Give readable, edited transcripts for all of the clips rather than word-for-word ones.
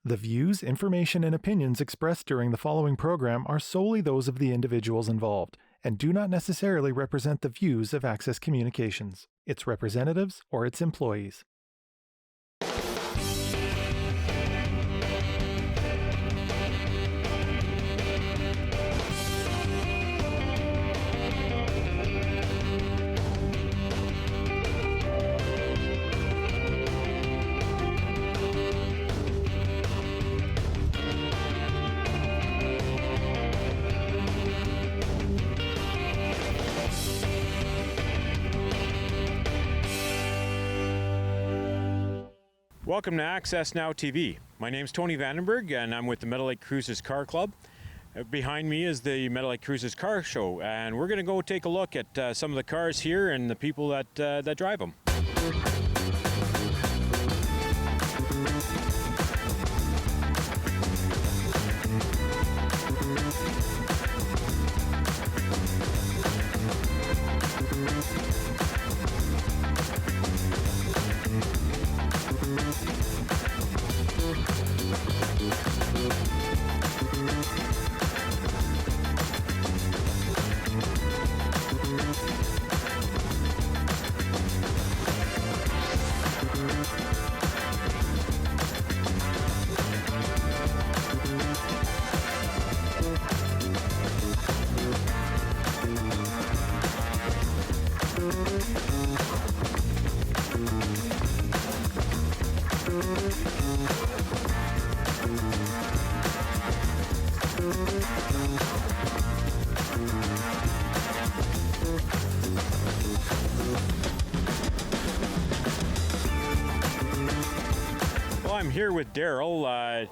The views, information, and opinions expressed during the following program are solely those of the individuals involved and do not necessarily represent the views of Access Communications, its representatives, or its employees. Welcome to AccessNow TV. My name's Tony Vandenberg and I'm with the Meadow Cruises Car Club. Behind me is the Meadow Cruises Car Show, and we're going to go take a look at some of the cars here and the people that drive them. I'm here with Daryl.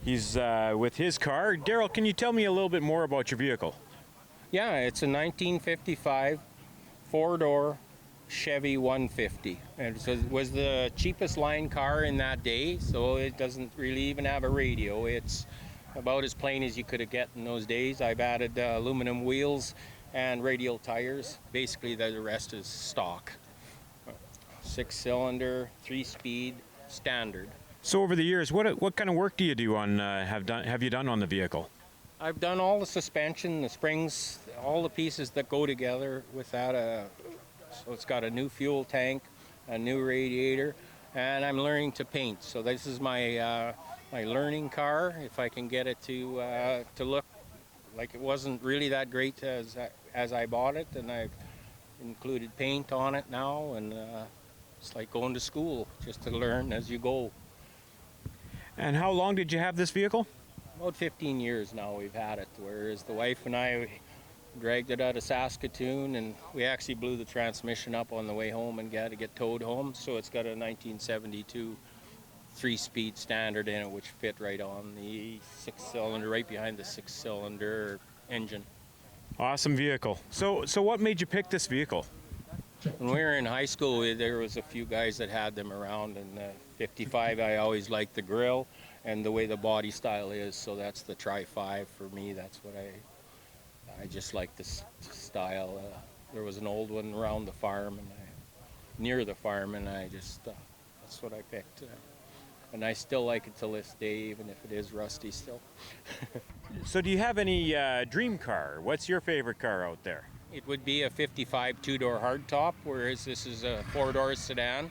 He's with his car. Daryl, can you tell me a little bit more about your vehicle? Yeah, it's a 1955 four-door Chevy 150. It was the cheapest line car in that day, so it doesn't really even have a radio. It's about as plain as you could have get in those days. I've added aluminum wheels and radial tires. Basically, the rest is stock. 6-cylinder, 3-speed, standard. So over the years, what kind of work do you do on have you done on the vehicle? I've done all the suspension, the springs, all the pieces that go together with that. So it's got a new fuel tank, a new radiator, and I'm learning to paint. So this is my my learning car. If I can get it to look like it wasn't really that great as I bought it, and I've included paint on it now, and it's like going to school, just to learn as you go. And how long did you have this vehicle? About 15 years now we've had it, whereas the wife and I dragged it out of Saskatoon, and we actually blew the transmission up on the way home and had to get towed home. So it's got a 1972 3-speed standard in it, which fit right on the 6-cylinder, right behind the 6-cylinder engine. Awesome vehicle. So what made you pick this vehicle? When we were in high school, there was a few guys that had them around, and 55, I always liked the grill and the way the body style is, so that's the Tri-5 for me. That's what I just like this style. There was an old one around the farm, and near the farm, and that's what I picked. And I still like it till this day, even if it is rusty still. So do you have any dream car? What's your favorite car out there? It would be a 55 two-door hardtop, whereas this is a four-door sedan.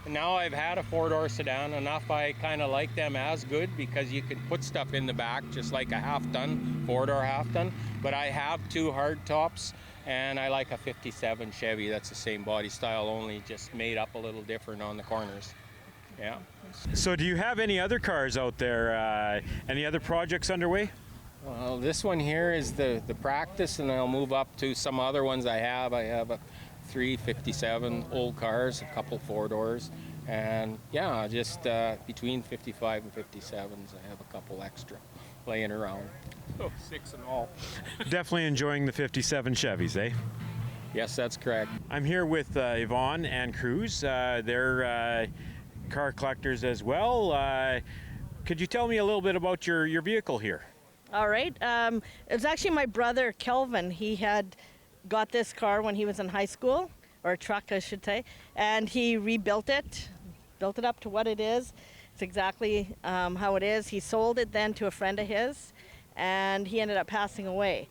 Now I've had a four-door sedan enough, I kind of like them as good because you can put stuff in the back just like a half-ton, four-door half-ton. But I have two hardtops, and I like a 57 Chevy. That's the same body style, only just made up a little different on the corners. Yeah. So do you have any other cars out there? Any other projects underway? Well, this one here is the practice, and I'll move up to some other ones I have. I have a 357 old cars, a couple four-doors, and yeah, just between 55 and 57s, I have a couple extra laying around. Oh, 6 in all. Definitely enjoying the 57 Chevys, eh? Yes, that's correct. I'm here with Yvonne and Cruz. They're car collectors as well. Could you tell me a little bit about your vehicle here? All right. It was actually my brother, Kelvin. He had got this car when he was in high school, or a truck, I should say, and he rebuilt it, built it up to what it is. It's exactly how it is. He sold it then to a friend of his, and he ended up passing away.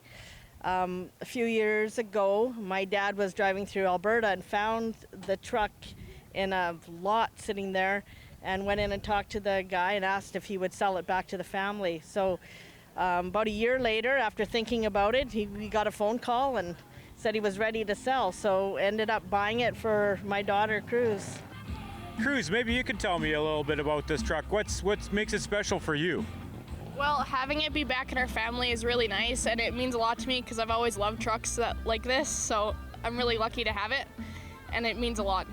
A few years ago, my dad was driving through Alberta and found the truck in a lot sitting there, and went in and talked to the guy and asked if he would sell it back to the family. So about a year later, after thinking about it, we got a phone call and said he was ready to sell. So ended up buying it for my daughter, Cruz. Cruz, maybe you could tell me a little bit about this truck. What makes it special for you? Well, having it be back in our family is really nice, and it means a lot to me because I've always loved trucks like this, so I'm really lucky to have it, and it means a lot.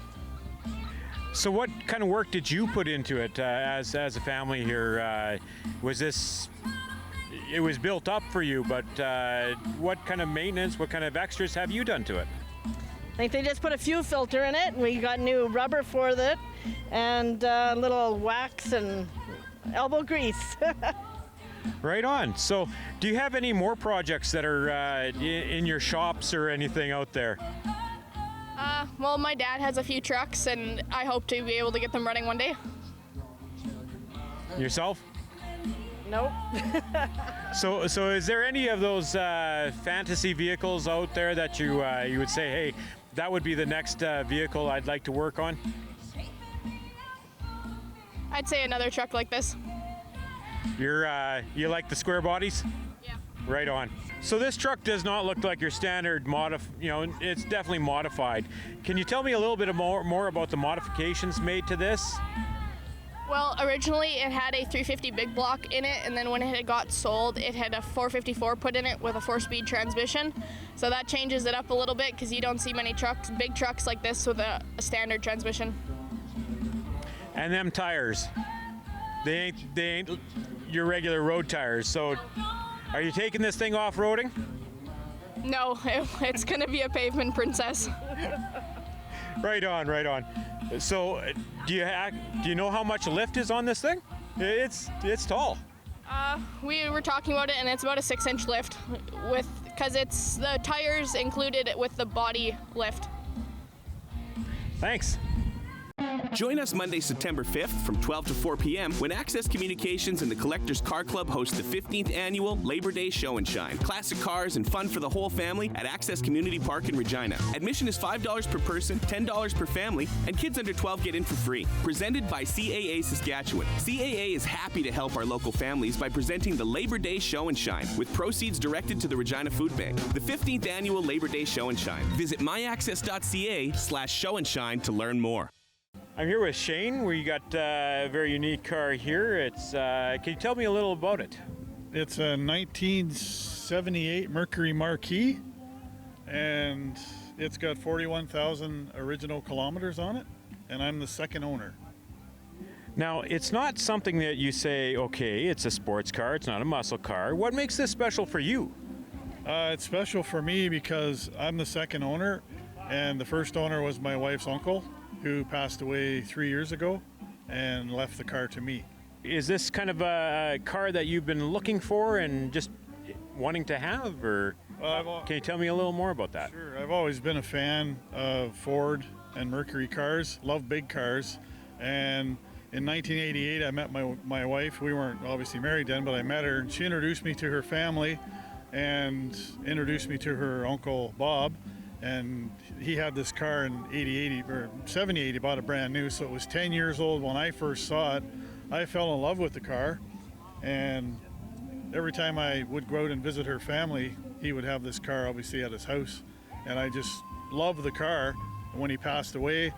So what kind of work did you put into it as a family here? Was this, it was built up for you, but what kind of maintenance, what kind of extras have you done to it? I think they just put a fuel filter in it. We got new rubber for it, and a little wax and elbow grease. Right on. So do you have any more projects that are in your shops or anything out there? Well, my dad has a few trucks, and I hope to be able to get them running one day. Yourself? Nope. So is there any of those fantasy vehicles out there that you would say, hey, that would be the next vehicle I'd like to work on? I'd say another truck like this. You like the square bodies? Yeah. Right on. So this truck does not look like your standard it's definitely modified. Can you tell me a little bit more about the modifications made to this? Well, originally it had a 350 big block in it, and then when it got sold, it had a 454 put in it with a 4-speed transmission. So that changes it up a little bit because you don't see many big trucks like this with a standard transmission. And them tires, they ain't your regular road tires. So are you taking this thing off-roading? No, it's gonna be a pavement princess. Right on, right on. So do you know how much lift is on this thing? It's tall. We were talking about it, and it's about a 6-inch lift because it's the tires included with the body lift. Thanks. Join us Monday, September 5th from 12 to 4 p.m. when Access Communications and the Collectors Car Club host the 15th annual Labor Day Show and Shine. Classic cars and fun for the whole family at Access Community Park in Regina. Admission is $5 per person, $10 per family, and kids under 12 get in for free. Presented by CAA Saskatchewan. CAA is happy to help our local families by presenting the Labor Day Show and Shine, with proceeds directed to the Regina Food Bank. The 15th annual Labor Day Show and Shine. Visit myaccess.ca/show-and-shine to learn more. I'm here with Shane. We got a very unique car here. Can you tell me a little about it? It's a 1978 Mercury Marquis, and it's got 41,000 original kilometers on it, and I'm the second owner. Now, it's not something that you say, okay, it's a sports car, it's not a muscle car. What makes this special for you? It's special for me because I'm the second owner, and the first owner was my wife's uncle, who passed away 3 years ago and left the car to me. Is this kind of a car that you've been looking for and just wanting to have, or can you tell me a little more about that? Sure. I've always been a fan of Ford and Mercury cars, love big cars, and in 1988 I met my wife. We weren't obviously married then, but I met her, and she introduced me to her family and introduced me to her uncle Bob. And he had this car in 80 or 70, he bought it brand new, so it was 10 years old when I first saw it. I fell in love with the car, and every time I would go out and visit her family, he would have this car obviously at his house, and I just loved the car. And when he passed away,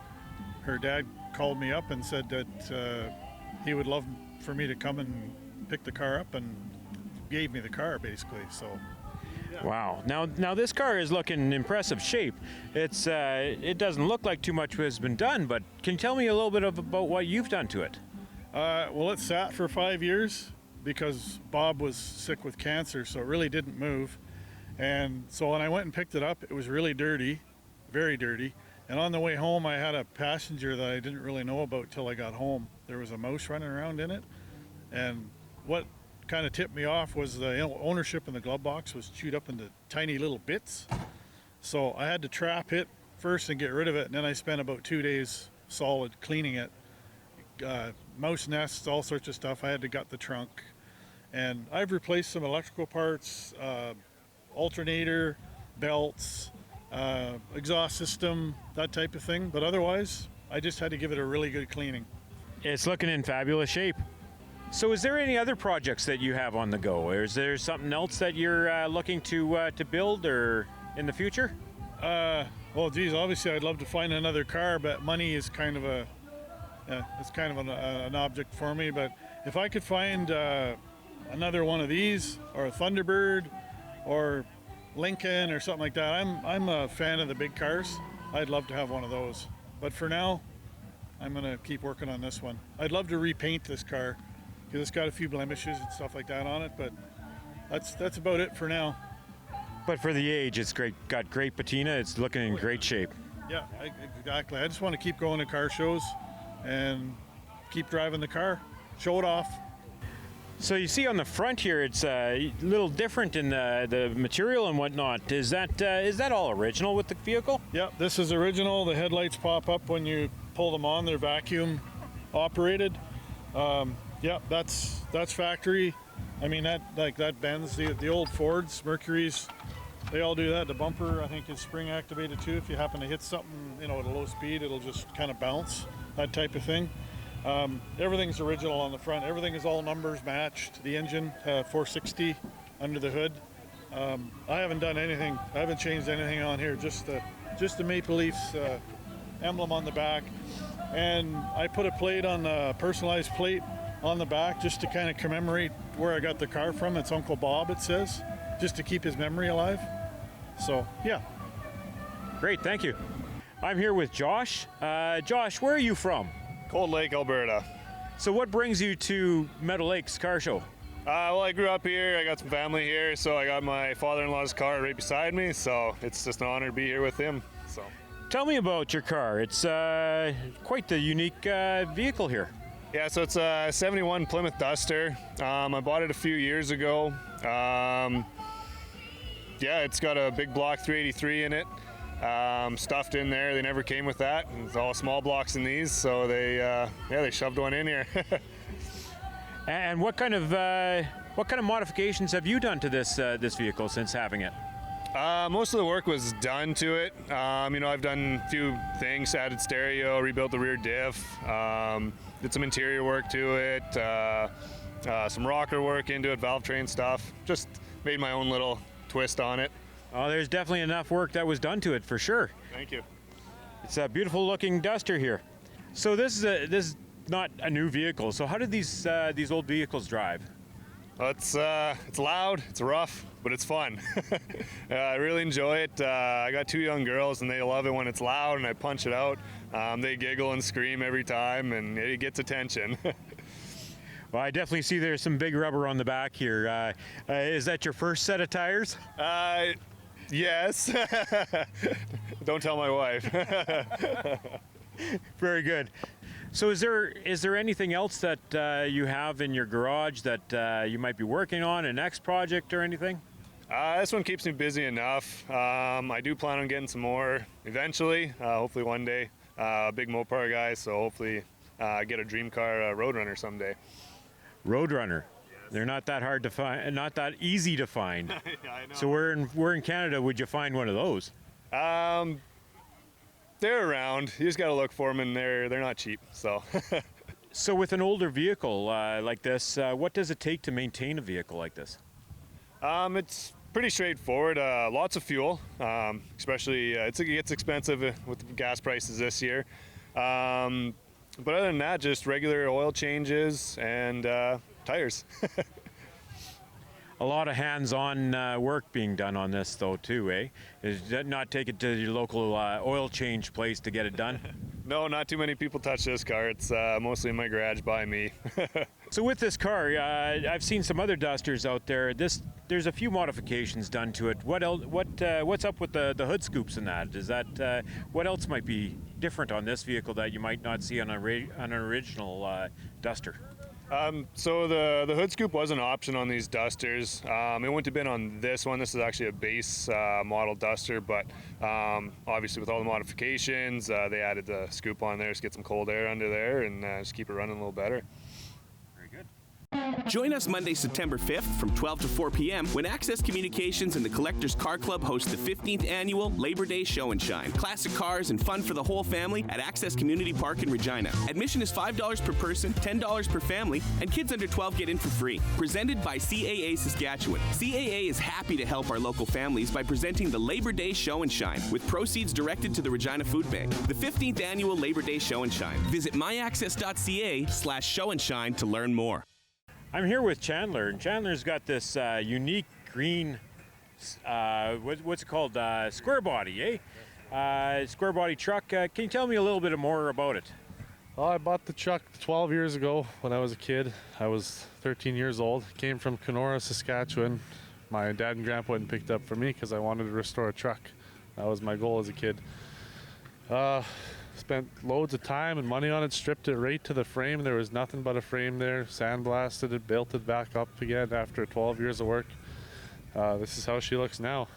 her dad called me up and said that he would love for me to come and pick the car up, and gave me the car basically. So. Wow. Now this car is looking in impressive shape. It doesn't look like too much has been done, but can you tell me a little bit about what you've done to it? Well, it sat for 5 years because Bob was sick with cancer, so it really didn't move. And so when I went and picked it up, it was really dirty, very dirty. And on the way home, I had a passenger that I didn't really know about till I got home. There was a mouse running around in it, and what kind of tipped me off was the ownership in the glove box was chewed up into tiny little bits. So I had to trap it first and get rid of it, and then I spent about 2 days solid cleaning it, mouse nests, all sorts of stuff. I had to gut the trunk. And I've replaced some electrical parts, alternator, belts, exhaust system, that type of thing. But otherwise, I just had to give it a really good cleaning. It's looking in fabulous shape. So is there any other projects that you have on the go? Or is there something else that you're looking to build or in the future? Well, geez, obviously I'd love to find another car, but money is kind of an object for me. But if I could find another one of these, or a Thunderbird, or Lincoln, or something like that, I'm a fan of the big cars. I'd love to have one of those. But for now, I'm gonna keep working on this one. I'd love to repaint this car because it's got a few blemishes and stuff like that on it. But that's about it for now. But for the age, it's great. Got great patina. It's looking in great shape. Yeah, exactly. I just want to keep going to car shows and keep driving the car, show it off. So you see on the front here, it's a little different in the material and whatnot. Is that all original with the vehicle? Yeah, this is original. The headlights pop up when you pull them on. They're vacuum operated. Yeah, that's factory. I mean, that bends. The old Fords, Mercuries, they all do that. The bumper, I think, is spring activated too. If you happen to hit something, at a low speed, it'll just kind of bounce, that type of thing. Everything's original on the front. Everything is all numbers matched. The engine, 460 under the hood. I haven't done anything. I haven't changed anything on here. Just the Maple Leafs emblem on the back, and I put a personalized plate on the back just to kind of commemorate where I got the car from. It's Uncle Bob, it says, just to keep his memory alive. So, yeah. Great, thank you. I'm here with Josh. Josh, where are you from? Cold Lake, Alberta. So what brings you to Meadow Lakes Car Show? Well, I grew up here. I got some family here, so I got my father-in-law's car right beside me, so it's just an honor to be here with him. So, tell me about your car. It's quite the unique vehicle here. Yeah, so it's a 71 Plymouth Duster. I bought it a few years ago. Yeah, it's got a big block 383 in it. Stuffed in there. They never came with that. It's all small blocks in these, so they shoved one in here. And what kind of modifications have you done to this vehicle since having it? Most of the work was done to it. I've done a few things, added stereo, rebuilt the rear diff, did some interior work to it, some rocker work into it, valve train stuff. Just made my own little twist on it. Oh, there's definitely enough work that was done to it for sure. Thank you. It's a beautiful looking Duster here. So this is not a new vehicle. So how did these old vehicles drive? Well, it's loud, it's rough, but it's fun. I really enjoy it. I got 2 young girls and they love it when it's loud and I punch it out. They giggle and scream every time and it gets attention. Well, I definitely see there's some big rubber on the back here. Is that your first set of tires? Yes. Don't tell my wife. Very good. So is there anything else that you have in your garage that you might be working on, a next project or anything? This one keeps me busy enough. I do plan on getting some more eventually, hopefully one day. Big Mopar guy, so hopefully get a dream car Roadrunner someday. Roadrunner. They're not that hard to find, not that easy to find. Yeah, I know. So we're in Canada. Would you find one of those? They're around. You just got to look for them, and they're not cheap. So. So with an older vehicle like this, what does it take to maintain a vehicle like this? It's pretty straightforward. Lots of fuel, especially it gets expensive with the gas prices this year. But other than that, just regular oil changes and tires. A lot of hands-on work being done on this, though, too, eh? Is that not take it to your local oil change place to get it done? No, not too many people touch this car. It's mostly in my garage by me. So with this car, I've seen some other Dusters out there. There's a few modifications done to it. What's up with the hood scoops and that? Is that what else might be different on this vehicle that you might not see on an original Duster? So the hood scoop was an option on these dusters. It wouldn't have been on this one. This is actually a base model duster, but obviously with all the modifications, they added the scoop on there to get some cold air under there and just keep it running a little better. Very good. Join us Monday, September 5th from 12 to 4 p.m. when Access Communications and the Collectors Car Club host the 15th annual Labor Day Show and Shine. Classic cars and fun for the whole family at Access Community Park in Regina. Admission is $5 per person, $10 per family, and kids under 12 get in for free. Presented by CAA Saskatchewan. CAA is happy to help our local families by presenting the Labor Day Show and Shine with proceeds directed to the Regina Food Bank. The 15th annual Labor Day Show and Shine. Visit myaccess.ca/show-and-shine to learn more. I'm here with Chandler, and Chandler's got this unique green, what's it called, square body, square body truck. Can you tell me a little bit more about it? Well, I bought the truck 12 years ago when I was a kid. I was 13 years old. Came from Kenora, Saskatchewan. My dad and grandpa went and picked up for me because I wanted to restore a truck. That was my goal as a kid. Spent loads of time and money on it, stripped it right to the frame. There was nothing but a frame there. Sandblasted it, built it back up again after 12 years of work. This is how she looks now.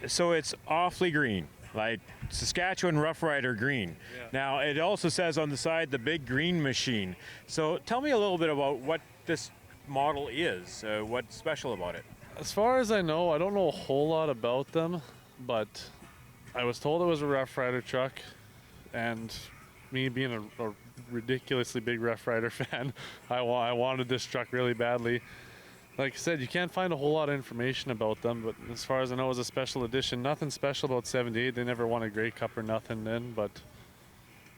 So it's awfully green, like Saskatchewan Rough Rider green. Yeah. Now, it also says on the side, the Big Green Machine. So tell me a little bit about what this model is, what's special about it. As far as I know, I don't know a whole lot about them, but I was told it was a Rough Rider truck, and me being a ridiculously big Rough Rider fan, I wanted this truck really badly. Like I said, you can't find a whole lot of information about them, but as far as I know, it was a special edition. Nothing special about 78. They never won a Grey Cup or nothing then, but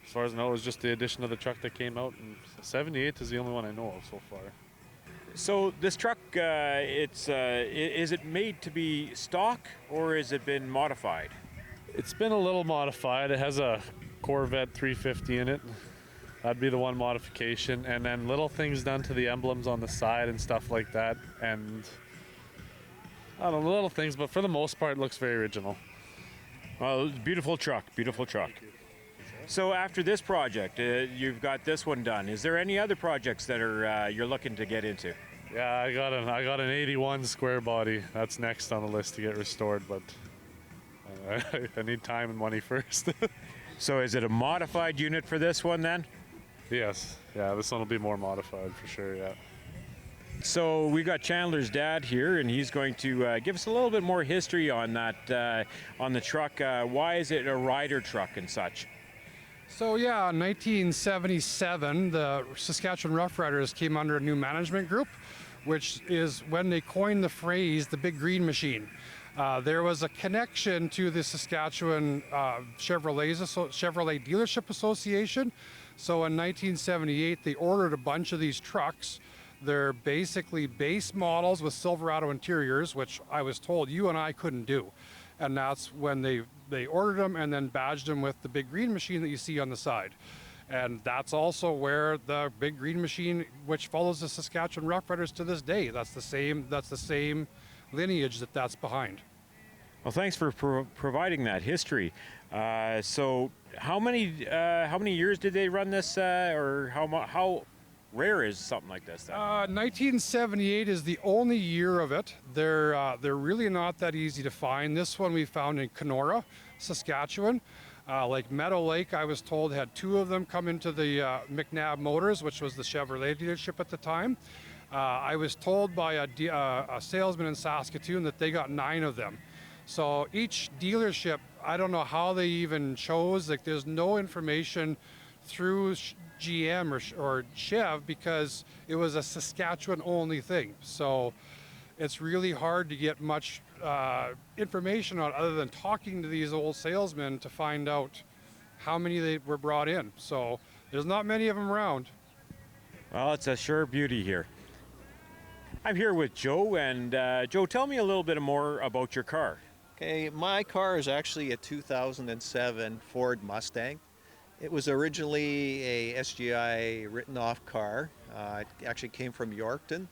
as far as I know, it was just the edition of the truck that came out, and 78 is the only one I know of so far. So this truck, is it made to be stock, or has it been modified? It's been a little modified. It has a Corvette 350 in it. That'd be the one modification. And then little things done to the emblems on the side and stuff like that. And I don't know, little things, but for the most part, it looks very original. Well, beautiful truck, beautiful truck. So after this project, you've got this one done. Is there any other projects that are you're looking to get into? Yeah, I got an 81 square body. That's next on the list to get restored, but I need time and money first. So is it a modified unit for this one then? Yes. Yeah, this one will be more modified for sure, yeah. So we got Chandler's dad here, and he's going to give us a little bit more history on that, on the truck. Why is it a rider truck and such? So yeah, in 1977, the Saskatchewan Rough Riders came under a new management group, which is when they coined the phrase the Big Green Machine. There was a connection to the Saskatchewan Chevrolet Dealership Association. So in 1978, they ordered a bunch of these trucks. They're basically base models with Silverado interiors, which I was told you and I couldn't do. And that's when they ordered them and then badged them with the Big Green Machine that you see on the side. And that's also where the Big Green Machine, which follows the Saskatchewan Rough Riders to this day, that's the same lineage that's behind. Well, thanks for providing that history. So how many years did they run this, or how rare is something like this then? 1978 is the only year of it. They're really not that easy to find. This one we found in Kenora, Saskatchewan. Like Meadow Lake, I was told, had 2 of them come into the McNabb Motors, which was the Chevrolet dealership at the time. I was told by a salesman in Saskatoon that they got 9 of them. So each dealership, I don't know how they even chose, like there's no information through GM or Chev because it was a Saskatchewan only thing. So it's really hard to get much information on other than talking to these old salesmen to find out how many they were brought in. So there's not many of them around. Well, it's a sure beauty here. I'm here with Joe, and Joe, tell me a little bit more about your car. Okay, my car is actually a 2007 Ford Mustang. It was originally a SGI written off car. It actually came from Yorkton.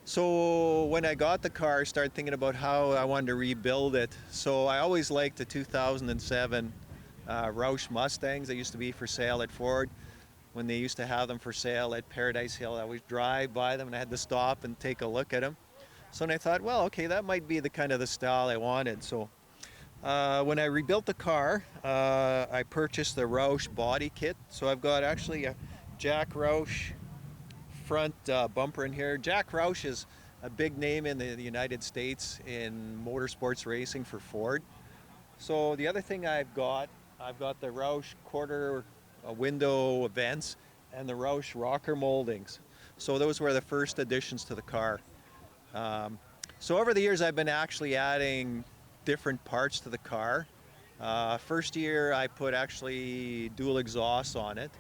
So when I got the car, I started thinking about how I wanted to rebuild it. So I always liked the 2007 Roush Mustangs that used to be for sale at Ford. when they used to have them for sale at Paradise Hill. I always drive by them and I had to stop and take a look at them. So then I thought, well, okay, that might be the kind of the style I wanted. So when I rebuilt the car, I purchased the Roush body kit. So I've got actually a Jack Roush front bumper in here. Jack Roush is a big name in the United States in motorsports racing for Ford. So the other thing I've got the Roush quarter window vents and the Roush rocker moldings. So those were the first additions to the car. So over the years I've been actually adding different parts to the car. First year I put actually dual exhausts on it.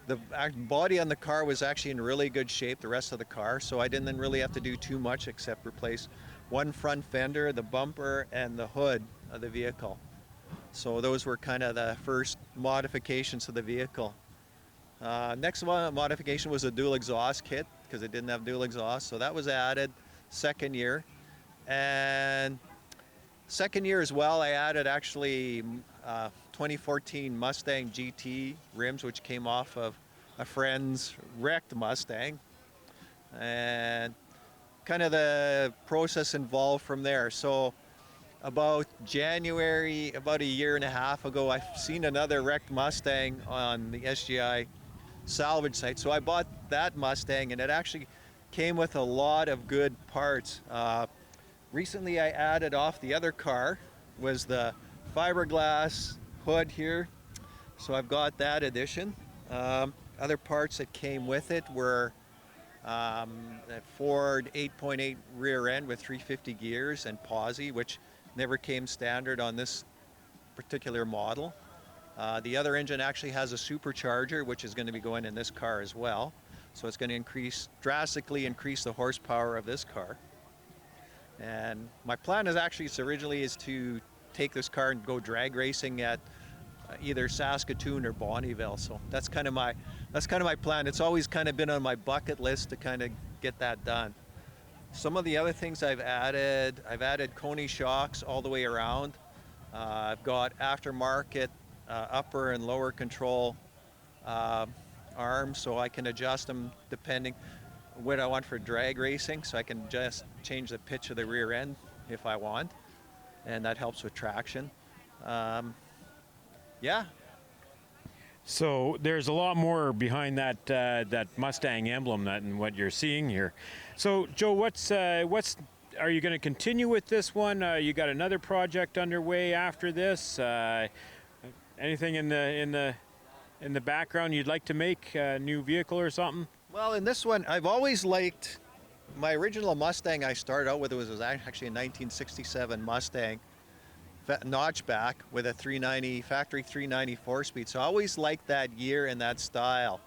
The body on the car was actually in really good shape, the rest of the car, so I didn't really have to do too much except replace one front fender, the bumper, and the hood of the vehicle. So those were kind of the first modifications to the vehicle. Next modification was a dual exhaust kit, because it didn't have dual exhaust, so that was added second year. And second year as well, I added actually 2014 Mustang GT rims, which came off of a friend's wrecked Mustang. And kind of the process involved from there. So about January, about a year and a half ago, I've seen another wrecked Mustang on the SGI salvage site. So I bought that Mustang, and it actually came with a lot of good parts. Recently I added off the other car was the fiberglass hood here. So I've got that addition. Other parts that came with it were that Ford 8.8 rear end with 350 gears and posi, which never came standard on this particular model. The other engine actually has a supercharger, which is going to be going in this car as well. So it's going to drastically increase the horsepower of this car. And my plan is actually originally is to take this car and go drag racing at either Saskatoon or Bonnyville. So that's kind of my plan. It's always kind of been on my bucket list to kind of get that done. Some of the other things I've added Coney shocks all the way around. I've got aftermarket upper and lower control arms, so I can adjust them depending what I want for drag racing, so I can just change the pitch of the rear end if I want, and that helps with traction. Yeah. So there's a lot more behind that Mustang emblem than what you're seeing here. So Joe, what's are you going to continue with this one? You got another project underway after this? Anything in the background you'd like to make, a new vehicle or something? Well, in this one, I've always liked my original Mustang I started out with. It was actually a 1967 Mustang notchback with a 390 factory 390 4-speed. So I always liked that year and that style.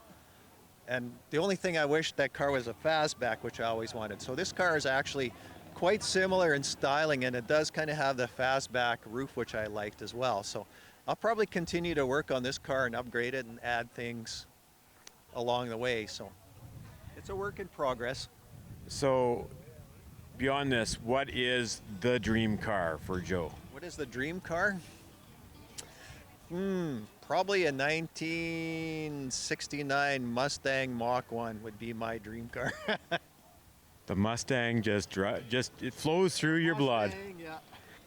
And the only thing I wish that car was a fastback, which I always wanted. So this car is actually quite similar in styling, and it does kind of have the fastback roof, which I liked as well. So I'll probably continue to work on this car and upgrade it and add things along the way. So it's a work in progress. So beyond this, what is the dream car for Joe? What is the dream car? Probably a 1969 Mustang Mach 1 would be my dream car. The Mustang just it flows through your blood. Yeah.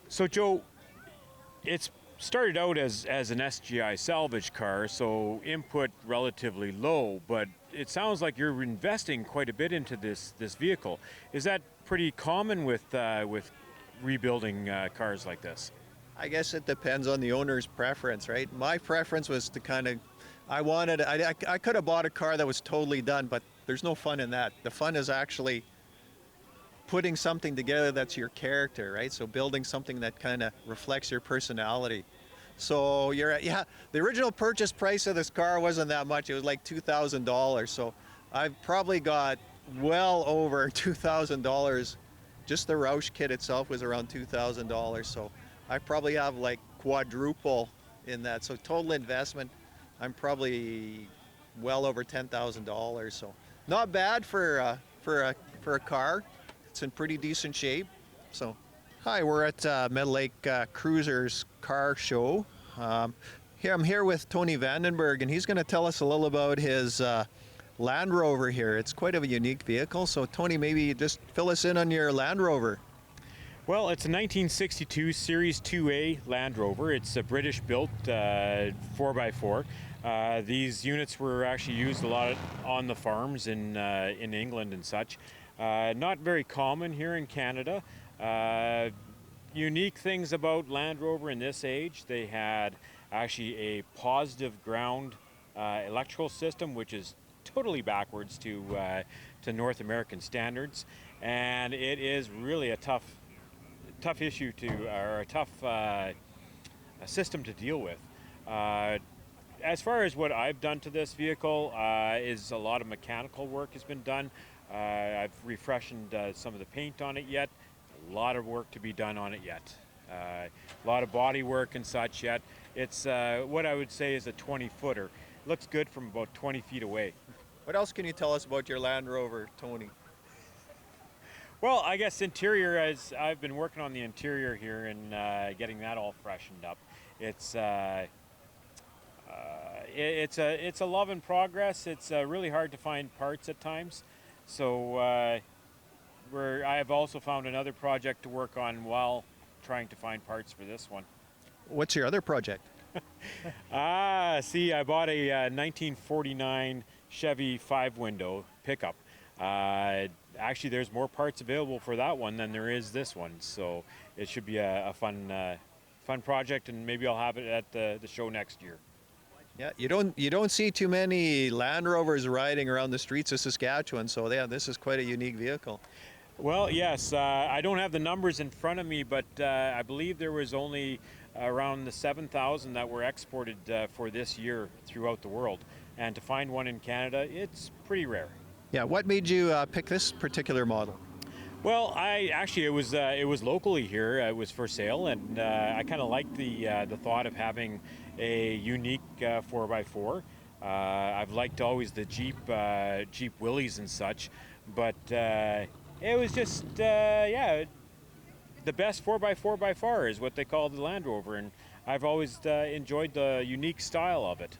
So Joe, it's started out as an SGI salvage car, so input relatively low, but it sounds like you're investing quite a bit into this vehicle. Is that pretty common with rebuilding cars like this? I guess it depends on the owner's preference, right? My preference was to kind of, I could have bought a car that was totally done, but there's no fun in that. The fun is actually putting something together that's your character, right? So building something that kind of reflects your personality. So the original purchase price of this car wasn't that much. It was like $2,000. So I've probably got well over $2,000. Just the Roush kit itself was around $2,000. So I probably have like quadruple in that. So total investment, I'm probably well over $10,000. So not bad for a car. It's in pretty decent shape. So, hi, we're at Meadow Lake Cruisers car show. Here, I'm here with Tony Vandenberg, and he's going to tell us a little about his Land Rover here. It's quite of a unique vehicle. So, Tony, maybe just fill us in on your Land Rover. Well, it's a 1962 Series 2A Land Rover. It's a British-built 4x4. These units were actually used a lot on the farms in England and such. Not very common here in Canada. Unique things about Land Rover in this age, they had actually a positive ground electrical system, which is totally backwards to North American standards, and it is really a tough issue or a tough system to deal with. As far as what I've done to this vehicle, is a lot of mechanical work has been done. I've refreshened some of the paint on it yet. A lot of work to be done on it yet. A lot of body work and such yet. It's what I would say is a 20-footer. Looks good from about 20 feet away. What else can you tell us about your Land Rover, Tony? Well, I guess interior, as I've been working on the interior here and getting that all freshened up. It's a love in progress. It's really hard to find parts at times. So I have also found another project to work on while trying to find parts for this one. What's your other project? See, I bought a 1949 Chevy 5-window pickup. Actually, there's more parts available for that one than there is this one, so it should be a fun project, and maybe I'll have it at the show next year. Yeah, you don't see too many Land Rovers riding around the streets of Saskatchewan, so yeah, this is quite a unique vehicle. Well, yes, I don't have the numbers in front of me, but I believe there was only around the 7,000 that were exported for this year throughout the world, and to find one in Canada, it's pretty rare. Yeah, what made you pick this particular model? Well, it was locally here. It was for sale, and I kind of liked the thought of having a unique 4x4. I've liked always the Jeep Willys and such, but it was just the best 4x4 by far is what they call the Land Rover, and I've always enjoyed the unique style of it.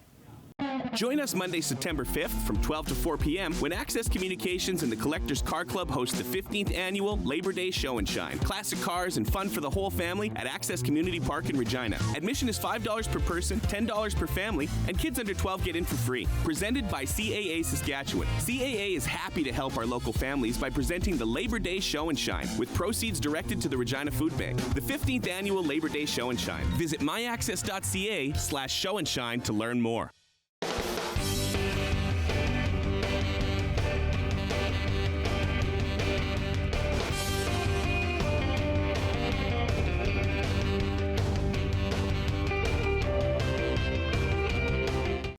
Join us Monday, September 5th from 12 to 4 p.m. when Access Communications and the Collectors Car Club host the 15th annual Labor Day Show and Shine. Classic cars and fun for the whole family at Access Community Park in Regina. Admission is $5 per person, $10 per family, and kids under 12 get in for free. Presented by CAA Saskatchewan. CAA is happy to help our local families by presenting the Labor Day Show and Shine with proceeds directed to the Regina Food Bank. The 15th annual Labor Day Show and Shine. Visit myaccess.ca/show and shine to learn more.